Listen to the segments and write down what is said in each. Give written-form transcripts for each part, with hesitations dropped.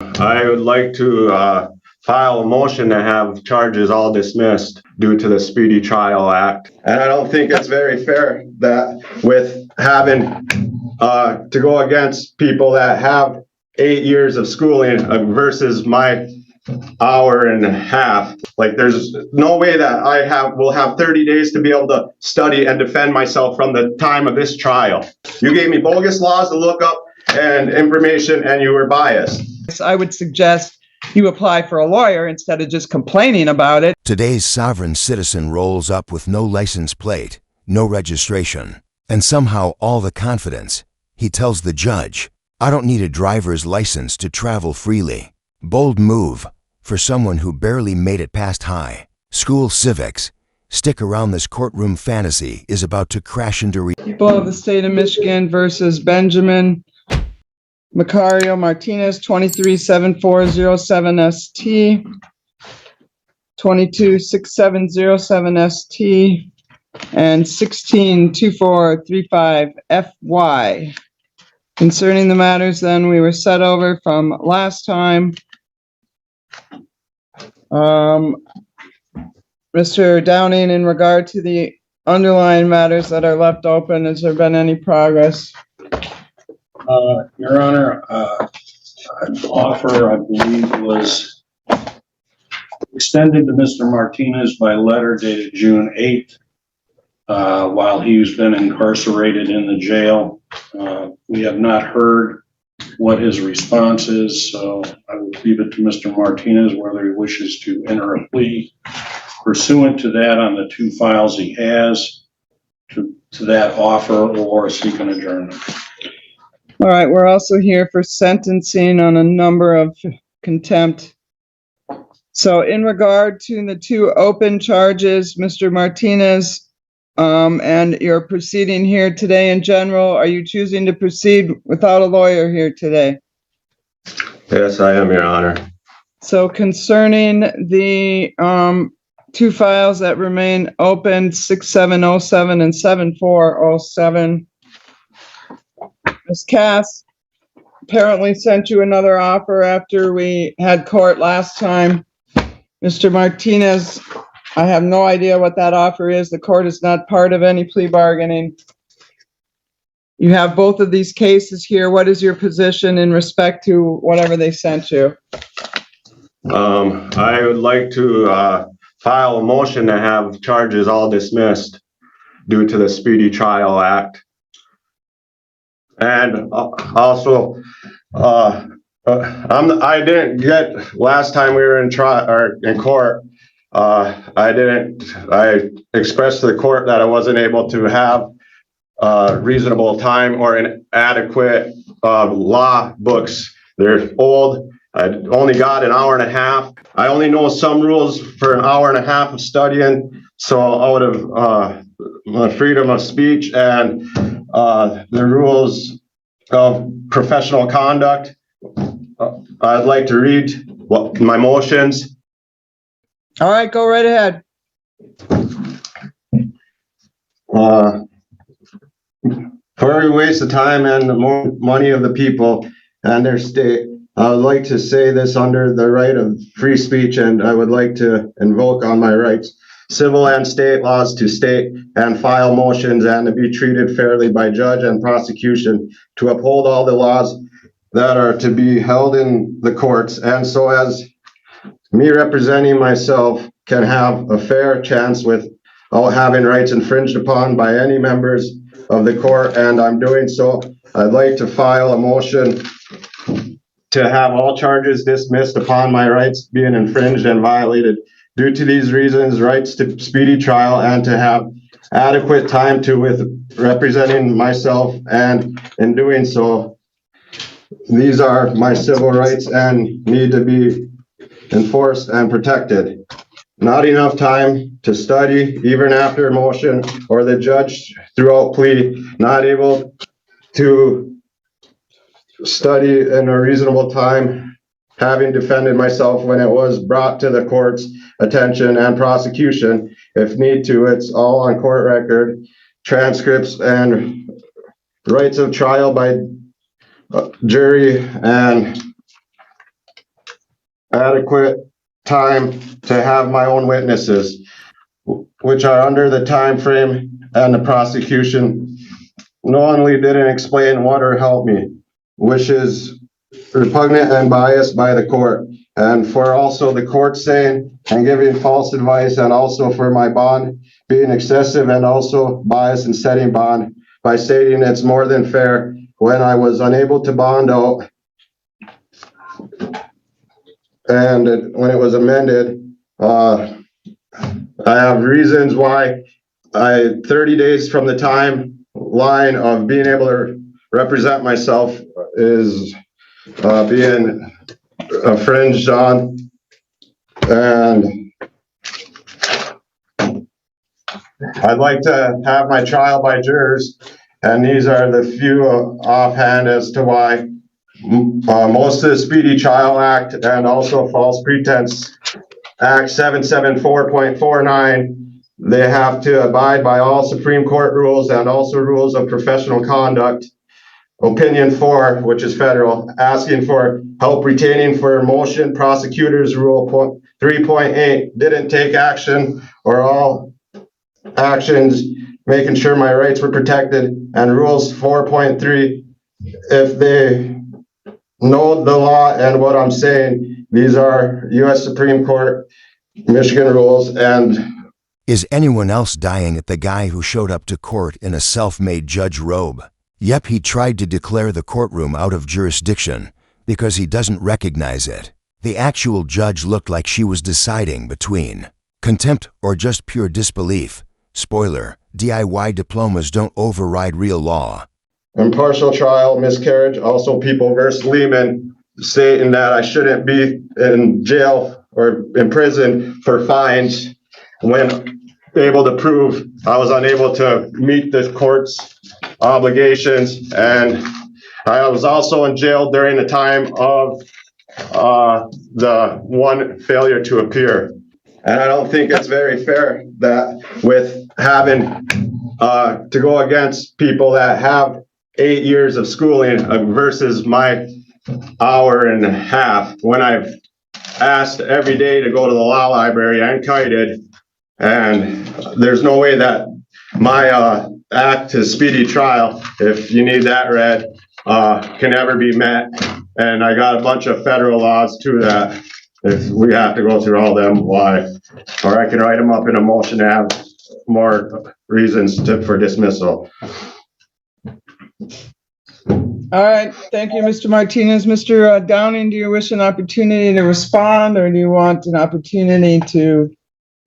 I would like to file a motion to have charges all dismissed due to the Speedy Trial Act. And I don't think it's very fair that with having to go against people that have 8 years of schooling versus my hour and a half. Like, there's no way that will have 30 days to be able to study and defend myself from the time of this trial. You gave me bogus laws to look up and information, and you were biased. I would suggest you apply for a lawyer instead of just complaining about it. Today's sovereign citizen rolls up with no license plate, no registration, and somehow all the confidence. He tells the judge, "I don't need a driver's license to travel freely." Bold move for someone who barely made it past high. School civics. Stick around, this courtroom fantasy is about to crash into reality. People of the state of Michigan versus Benjamin Macario Martinez, 237407ST, 226707ST, and 162435FY. Concerning the matters then we were set over from last time, Mr. Downing, in regard to the underlying matters that are left open, has there been any progress? Your Honor, an offer, I believe, was extended to Mr. Martinez by letter dated June 8th, while he's been incarcerated in the jail. We have not heard what his response is, so I will leave it to Mr. Martinez whether he wishes to enter a plea pursuant to that on the 2 files he has to that offer, or seek an adjournment. All right, we're also here for sentencing on a number of contempt. So in regard to the 2 open charges, Mr. Martinez, and your proceeding here today in general, are you choosing to proceed without a lawyer here today? Yes, I am, Your Honor. So concerning the 2 files that remain open, 6707 and 7407, Ms. Cass apparently sent you another offer after we had court last time. Mr. Martinez, I have no idea what that offer is. The court is not part of any plea bargaining. You have both of these cases here. What is your position in respect to whatever they sent you? I would like to file a motion to have charges all dismissed due to the Speedy Trial Act. And also, I didn't get, last time we were in court, I expressed to the court that I wasn't able to have reasonable time or an adequate law books. They're old. I only got an hour and a half. I only know some rules for an hour and a half of studying. So out of my freedom of speech and the rules of professional conduct, I'd like to read my motions. All right, go right ahead. For every waste of time and the money of the people and their state, I would like to say this under the right of free speech, and I would like to invoke on my rights, civil and state laws, to state and file motions and to be treated fairly by judge and prosecution, to uphold all the laws that are to be held in the courts, and so as me representing myself can have a fair chance without having rights infringed upon by any members of the court, and I'm doing so. I'd like to file a motion to have all charges dismissed upon my rights being infringed and violated. Due to these reasons, rights to speedy trial and to have adequate time with representing myself, and in doing so, these are my civil rights and need to be enforced and protected. Not enough time to study, even after motion, or the judge throughout plea, not able to study in a reasonable time, having defended myself when it was brought to the court's attention and prosecution. If need to, it's all on court record, transcripts and rights of trial by jury and adequate time to have my own witnesses, which are under the time frame, and the prosecution knowingly didn't explain what or help me, which is repugnant and biased by the court. And for also the court saying and giving false advice, and also for my bond being excessive and also biased in setting bond by stating it's more than fair when I was unable to bond out. And when it was amended, I have reasons why 30 days from the timeline of being able to represent myself is being infringed on. And I'd like to have my trial by jurors, and these are the few offhand as to why. Most of the Speedy Trial Act and also False Pretense Act 774.49, they have to abide by all Supreme Court rules and also rules of professional conduct. Opinion 4, which is federal, asking for help retaining for motion. Prosecutors Rule 3.8, didn't take action or all actions making sure my rights were protected. And Rules 4.3, if they know the law and what I'm saying, these are U.S. Supreme Court, Michigan rules. And Is anyone else dying at the guy who showed up to court in a self-made judge robe? Yep, he tried to declare the courtroom out of jurisdiction because he doesn't recognize it. The actual judge looked like she was deciding between contempt or just pure disbelief. Spoiler, DIY diplomas don't override real law. impartial trial, miscarriage, also People versus Lehman, stating that I shouldn't be in jail or in prison for fines when able to prove I was unable to meet the court's obligations. And I was also in jail during the time of the one failure to appear. And I don't think it's very fair that with having to go against people that have 8 years of schooling versus my hour and a half, when I've asked every day to go to the law library and kited, and there's no way that my act to speedy trial, if you need that read, can ever be met. And I got a bunch of federal laws to that. If we have to go through all them, why? Or I can write them up in a motion to have more reasons for dismissal. All right, thank you, Mr. Martinez. Mr. Downing, do you wish an opportunity to respond, or do you want an opportunity to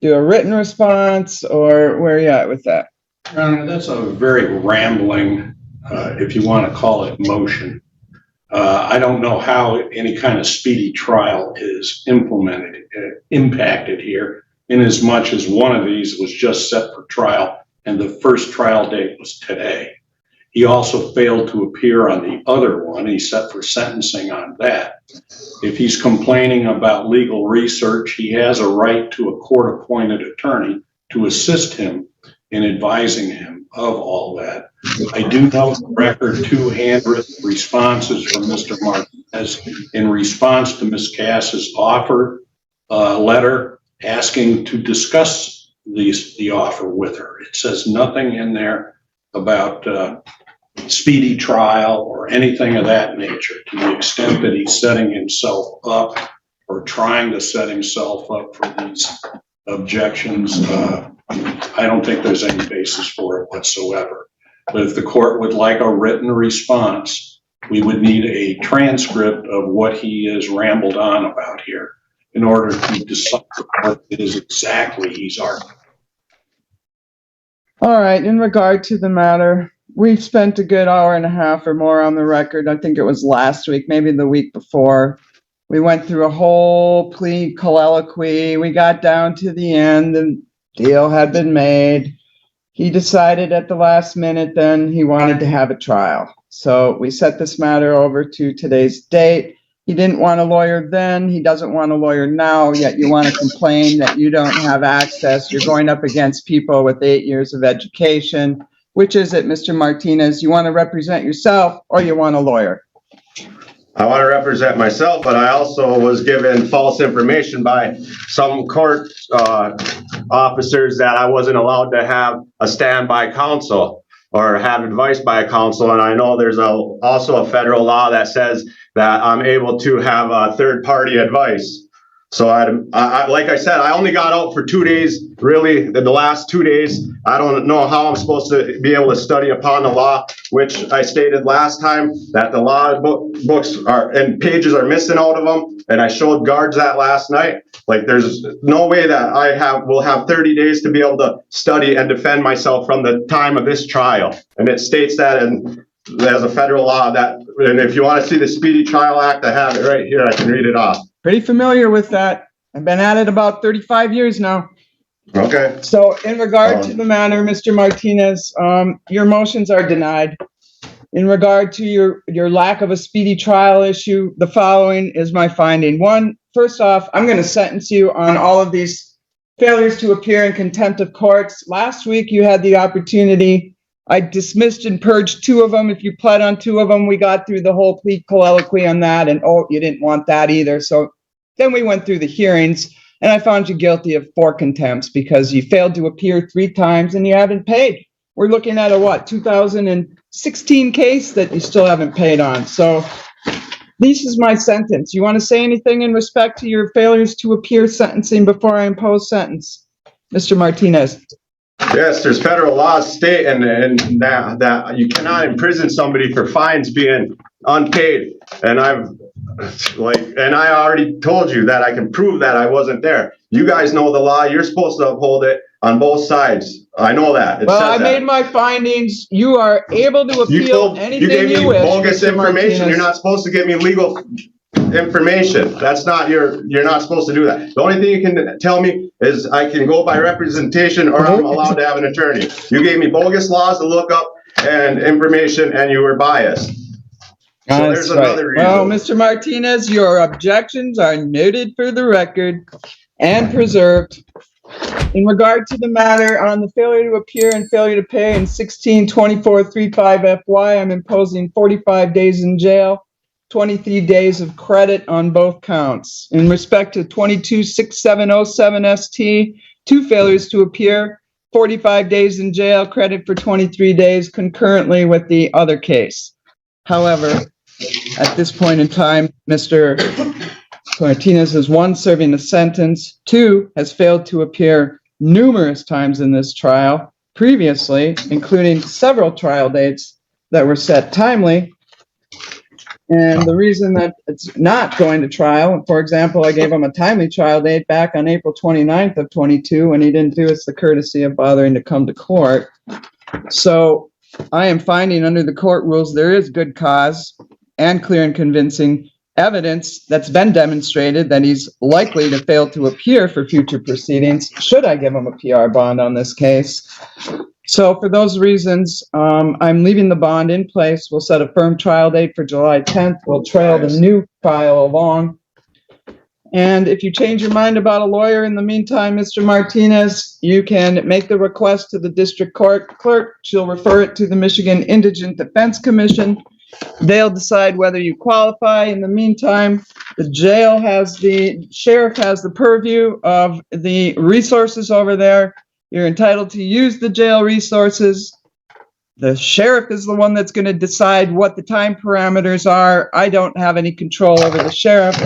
do a written response, or where are you at with that? That's a very rambling, if you want to call it, motion. I don't know how any kind of speedy trial is impacted here, in as much as one of these was just set for trial and the first trial date was today. He also failed to appear on the other one. He's set for sentencing on that. If he's complaining about legal research, he has a right to a court-appointed attorney to assist him in advising him of all that. I do note the record 2 handwritten responses from Mr. Martinez in response to Ms. Cass's offer letter asking to discuss the offer with her. It says nothing in there about speedy trial or anything of that nature. To the extent that he's setting himself up or trying to set himself up for these objections, I don't think there's any basis for it whatsoever. But if the court would like a written response, we would need a transcript of what he has rambled on about here in order to decide what it is exactly he's arguing. All right, in regard to the matter, we've spent a good hour and a half or more on the record. I think it was last week, maybe the week before. We went through a whole plea colloquy. We got down to the end. The deal had been made. He decided at the last minute then he wanted to have a trial. So we set this matter over to today's date. He didn't want a lawyer then. He doesn't want a lawyer now, yet you want to complain that you don't have access. You're going up against people with 8 years of education. Which is it, Mr. Martinez? You want to represent yourself or you want a lawyer? I want to represent myself, but I also was given false information by some court officers that I wasn't allowed to have a standby counsel or have advice by a counsel. And I know there's also a federal law that says that I'm able to have third-party advice. So I, like I said, I only got out for 2 days, really, the last 2 days. I don't know how I'm supposed to be able to study upon the law, which I stated last time that the law books are and pages are missing out of them. And I showed guards that last night. Like, there's no way that will have 30 days to be able to study and defend myself from the time of this trial. And it states that as a federal law and if you want to see the Speedy Trial Act, I have it right here. I can read it off. Pretty familiar with that. I've been at it about 35 years now. Okay. So in regard to the matter, Mr. Martinez, your motions are denied. In regard to your lack of a speedy trial issue, the following is my finding. One, first off, I'm going to sentence you on all of these failures to appear in contempt of courts. Last week, you had the opportunity. I dismissed and purged 2 of them. If you pled on 2 of them, we got through the whole plea colloquy on that, and you didn't want that either. So then we went through the hearings, and I found you guilty of 4 contempts because you failed to appear 3 times and you haven't paid. We're looking at a 2016 case that you still haven't paid on. So this is my sentence. You want to say anything in respect to your failures to appear sentencing before I impose sentence, Mr. Martinez? Yes, there's federal laws state and that you cannot imprison somebody for fines being unpaid. And I already told you that I can prove that I wasn't there. You guys know the law. You're supposed to uphold it on both sides. I know that. Well, I made my findings. You are able to appeal anything you wish. You gave me bogus Mr. information. Martinez. You're not supposed to give me legal information. That's not you're not supposed to do that. The only thing you can tell me is I can go by representation or I'm allowed to have an attorney. You gave me bogus laws to look up and information and you were biased. So there's another reason. Well, Mr. Martinez, your objections are noted for the record and preserved. In regard to the matter on the failure to appear and failure to pay in 162435 FY, I'm imposing 45 days in jail, 23 days of credit on both counts. In respect to 226707 ST, 2 failures to appear, 45 days in jail, credit for 23 days concurrently with the other case. However, at this point in time, Mr. Martinez is 1, serving a sentence, 2, has failed to appear numerous times in this trial previously, including several trial dates that were set timely. And the reason that it's not going to trial, for example, I gave him a timely trial date back on April 29th of 22, and he didn't do us the courtesy of bothering to come to court. So I am finding under the court rules there is good cause and clear and convincing evidence that's been demonstrated that he's likely to fail to appear for future proceedings should I give him a PR bond on this case. So for those reasons, I'm leaving the bond in place. We'll set a firm trial date for July 10th. We'll trail the new trial along. And if you change your mind about a lawyer in the meantime, Mr. Martinez, you can make the request to the district court clerk. She'll refer it to the Michigan Indigent Defense Commission. They'll decide whether you qualify. In the meantime, the sheriff has the purview of the resources over there. You're entitled to use the jail resources. The sheriff is the one that's going to decide what the time parameters are. I don't have any control over the sheriff.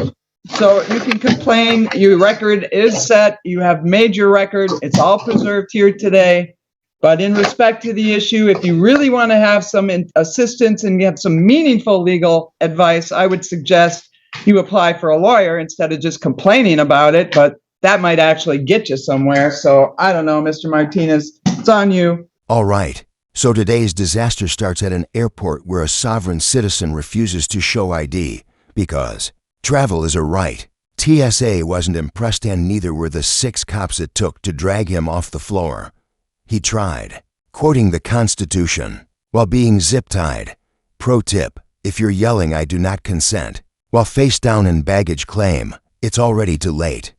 So you can complain. Your record is set. You have made your record. It's all preserved here today. But in respect to the issue, if you really want to have some assistance and get some meaningful legal advice, I would suggest you apply for a lawyer instead of just complaining about it. But that might actually get you somewhere. So I don't know, Mr. Martinez, it's on you. All right. So today's disaster starts at an airport where a sovereign citizen refuses to show ID because travel is a right. TSA wasn't impressed, and neither were the 6 cops it took to drag him off the floor. He tried, quoting the Constitution, while being zip-tied. Pro tip, if you're yelling "I do not consent" while face down in baggage claim, it's already too late.